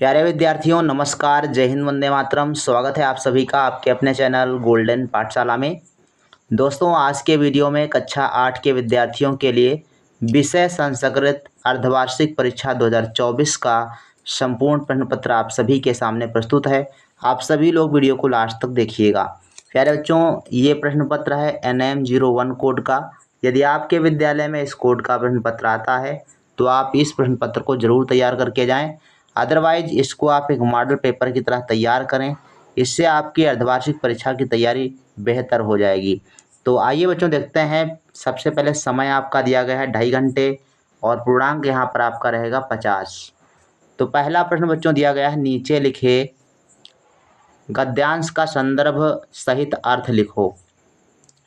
प्यारे विद्यार्थियों, नमस्कार। जय हिंद, वंदे मातरम। स्वागत है आप सभी का आपके अपने चैनल गोल्डन पाठशाला में। दोस्तों, आज के वीडियो में कक्षा 8 के विद्यार्थियों के लिए विषय संस्कृत अर्धवार्षिक परीक्षा 2024 का संपूर्ण प्रश्न पत्र आप सभी के सामने प्रस्तुत है। आप सभी लोग वीडियो को लास्ट तक देखिएगा। प्यारे बच्चों, ये प्रश्न पत्र है NM01 कोड का। यदि आपके विद्यालय में इस कोड का प्रश्न पत्र आता है तो आप इस प्रश्न पत्र को जरूर तैयार करके जाएं। अदरवाइज इसको आप एक मॉडल पेपर की तरह तैयार करें। इससे आपकी अर्धवार्षिक परीक्षा की तैयारी बेहतर हो जाएगी। तो आइए बच्चों, देखते हैं। सबसे पहले समय आपका दिया गया है 2.5 घंटे और पूर्णांक यहाँ पर आपका रहेगा 50। तो पहला प्रश्न बच्चों दिया गया है, नीचे लिखे गद्यांश का संदर्भ सहित अर्थ लिखो।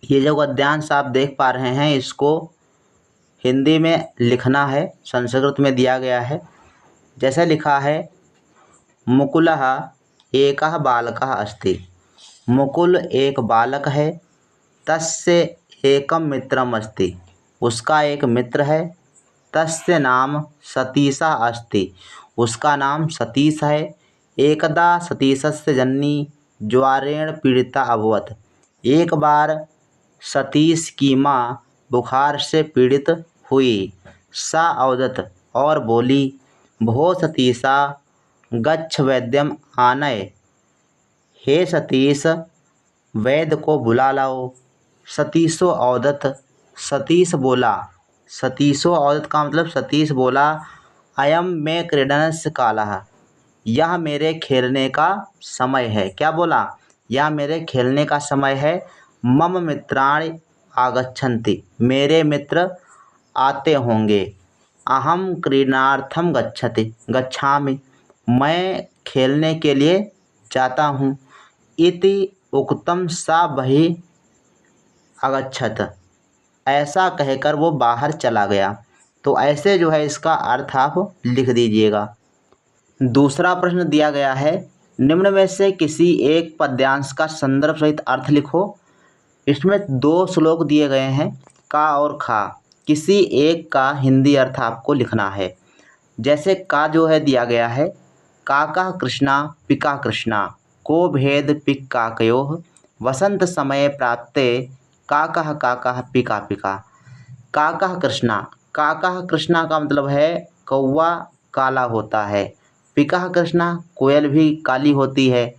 ये जो गद्यांश आप देख पा रहे हैं इसको हिंदी में लिखना है, संस्कृत में दिया गया है। जैसे लिखा है, मुकुलः एकः बालकः अस्ति। मुकुल एक बालक है। तस्य एकम मित्रम अस्ति। उसका एक मित्र है। तस्य नाम सतीशः अस्ति। उसका नाम सतीश है। एकदा सतीशस्य जननी ज्वरेण पीड़िता अभवत्। एक बार सतीश की माँ बुखार से पीड़ित हुई। सा अवदत्, और बोली, भो सतीशा गच्छ वैद्यम आनय। हे सतीश, वैद्य को बुला लाओ। सतीशो अवदत्, सतीश बोला। सतीशो अवदत् का मतलब सतीश बोला, अयम में क्रीडनस्य कालः। यह मेरे खेलने का समय है। क्या बोला? यह मेरे खेलने का समय है। मम मित्राणि आगच्छन्ति। मेरे मित्र आते होंगे। अहम क्रीडनार्थम गच्छामि। मैं खेलने के लिए जाता हूँ। इति उक्तम सा बहिः अगच्छत। ऐसा कहकर वो बाहर चला गया। तो ऐसे जो है इसका अर्थ आप लिख दीजिएगा। दूसरा प्रश्न दिया गया है, निम्न में से किसी एक पद्यांश का संदर्भ सहित अर्थ लिखो। इसमें 2 श्लोक दिए गए हैं, का और खा। किसी एक का हिंदी अर्थ आपको लिखना है। जैसे का जो है दिया गया है, काका कृष्णा पिका कृष्णा को भेद पिक काकयोः। वसंत समय प्राप्ते काका काका पिका पिका। काका कृष्णा, काका कृष्णा का मतलब है कौवा काला होता है। पिका कृष्णा, कोयल भी काली होती है।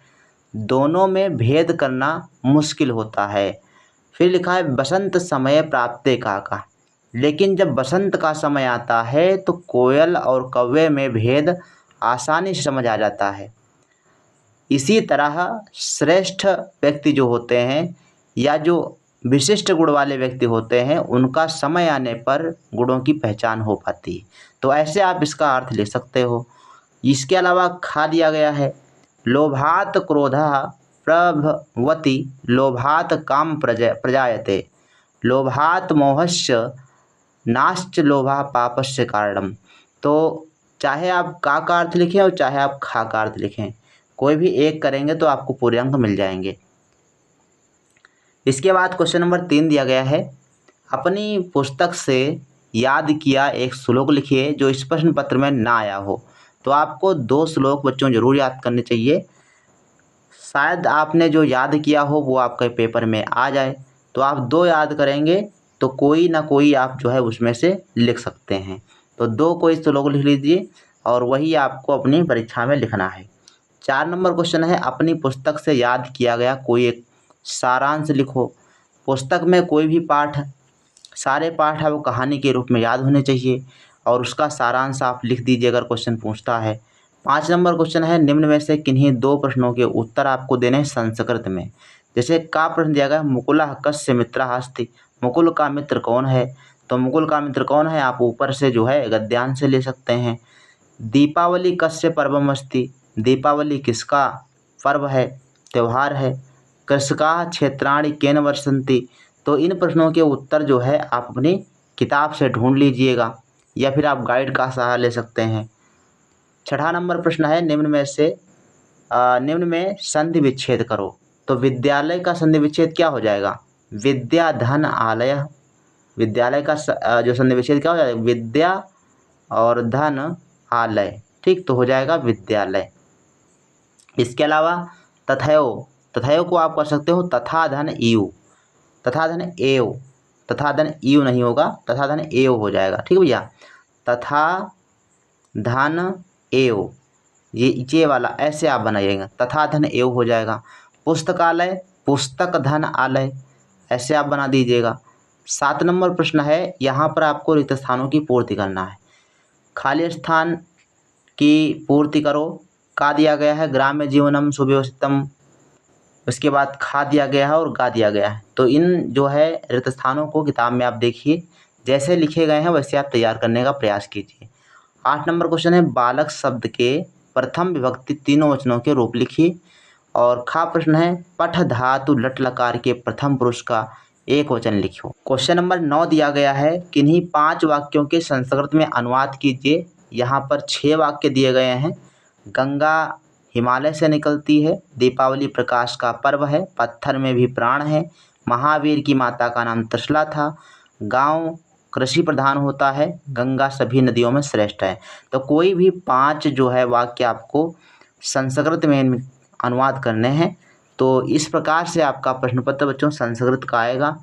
दोनों में भेद करना मुश्किल होता है। फिर लिखा है, बसंत समय प्राप्ते काका। लेकिन जब बसंत का समय आता है तो कोयल और कौवे में भेद आसानी से समझ आ जाता है। इसी तरह श्रेष्ठ व्यक्ति जो होते हैं या जो विशिष्ट गुण वाले व्यक्ति होते हैं, उनका समय आने पर गुणों की पहचान हो पाती है। तो ऐसे आप इसका अर्थ ले सकते हो। इसके अलावा खा दिया गया है, लोभात क्रोधः प्रभवति लोभात काम प्रजायते। लोभात मोहस्य नाश्च लोभा पापस्य कारणम। तो चाहे आप का अर्थ लिखें और चाहे आप खा का अर्थ लिखें, कोई भी एक करेंगे तो आपको पूरे अंक मिल जाएंगे। इसके बाद क्वेश्चन नंबर 3 दिया गया है, अपनी पुस्तक से याद किया एक श्लोक लिखिए जो इस प्रश्न पत्र में ना आया हो। तो आपको 2 श्लोक बच्चों जरूर याद करने चाहिए। शायद आपने जो याद किया हो वो आपके पेपर में आ जाए। तो आप 2 याद करेंगे तो कोई ना कोई आप जो है उसमें से लिख सकते हैं। तो 2 कोई श्लोक लिख लीजिए और वही आपको अपनी परीक्षा में लिखना है। 4 नंबर क्वेश्चन है, अपनी पुस्तक से याद किया गया कोई एक सारांश लिखो। पुस्तक में कोई भी पाठ, सारे पाठ है वो कहानी के रूप में याद होने चाहिए और उसका सारांश आप लिख दीजिए अगर क्वेश्चन पूछता है। 5 नंबर क्वेश्चन है, निम्न में से किन्हीं 2 प्रश्नों के उत्तर आपको देने हैं संस्कृत में। जैसे का प्रश्न दिया गया, मुकुलः कस्य मित्रः अस्ति। मुकुल का मित्र कौन है? तो मुकुल का मित्र कौन है आप ऊपर से जो है गद्यांश से ले सकते हैं। दीपावली कस्य पर्वम अस्ति। दीपावली किसका पर्व है, त्यौहार है। कृषकाः क्षेत्राणि केन वर्षन्ति। तो इन प्रश्नों के उत्तर जो है आप अपनी किताब से ढूंढ लीजिएगा या फिर आप गाइड का सहारा ले सकते हैं। 6 नंबर प्रश्न है, निम्न में संधि विच्छेद करो। तो विद्यालय का संधि विच्छेद क्या हो जाएगा? विद्या धन आलय। विद्यालय का जो संधि विच्छेद क्या हो जाएगा? विद्या और धन आलय। ठीक। ठीक, तो हो जाएगा विद्यालय। इसके अलावा तथैव, तथैव को आप कर सकते हो तथा धन एव, तथा धन एव, तथा धन एव नहीं होगा, तथा धन एव हो जाएगा। ठीक है भैया, तथा धन एव, ये वाला ऐसे आप बनाइएगा, तथा धन एव हो जाएगा। पुस्तकालय, पुस्तक धन आलय, ऐसे आप बना दीजिएगा। 7 नंबर प्रश्न है, यहाँ पर आपको रिक्त स्थानों की पूर्ति करना है। खाली स्थान की पूर्ति करो। का दिया गया है, ग्राम्य जीवनम सुव्यवस्थितम, उसके बाद खा दिया गया है और गा दिया गया है। तो इन जो है रिक्त स्थानों को किताब में आप देखिए, जैसे लिखे गए हैं वैसे आप तैयार करने का प्रयास कीजिए। 8 नंबर क्वेश्चन है, बालक शब्द के प्रथम विभक्ति तीनों वचनों के रूप लिखिए। और खा प्रश्न है, पठ धातु लट लकार के प्रथम पुरुष का एक वचन लिखो। क्वेश्चन नंबर 9 दिया गया है, किन्हीं 5 वाक्यों के संस्कृत में अनुवाद कीजिए। यहाँ पर 6 वाक्य दिए गए हैं। गंगा हिमालय से निकलती है, दीपावली प्रकाश का पर्व है, पत्थर में भी प्राण है, महावीर की माता का नाम त्रिशला था, गांव कृषि प्रधान होता है, गंगा सभी नदियों में श्रेष्ठ है। तो कोई भी 5 जो है वाक्य आपको संस्कृत में अनुवाद करने हैं। तो इस प्रकार से आपका प्रश्न पत्र बच्चों संस्कृत का आएगा।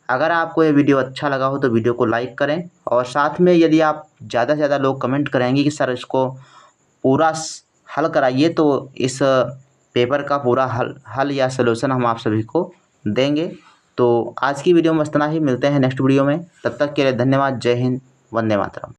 अगर आपको ये वीडियो अच्छा लगा हो तो वीडियो को लाइक करें, और साथ में यदि आप ज़्यादा से ज़्यादा लोग कमेंट करेंगे कि सर इसको पूरा हल कराइए, तो इस पेपर का पूरा हल या सलूशन हम आप सभी को देंगे। तो आज की वीडियो में बस इतना ही, मिलते हैं नेक्स्ट वीडियो में। तब तक के लिए धन्यवाद। जय हिंद, वंदे मातरम।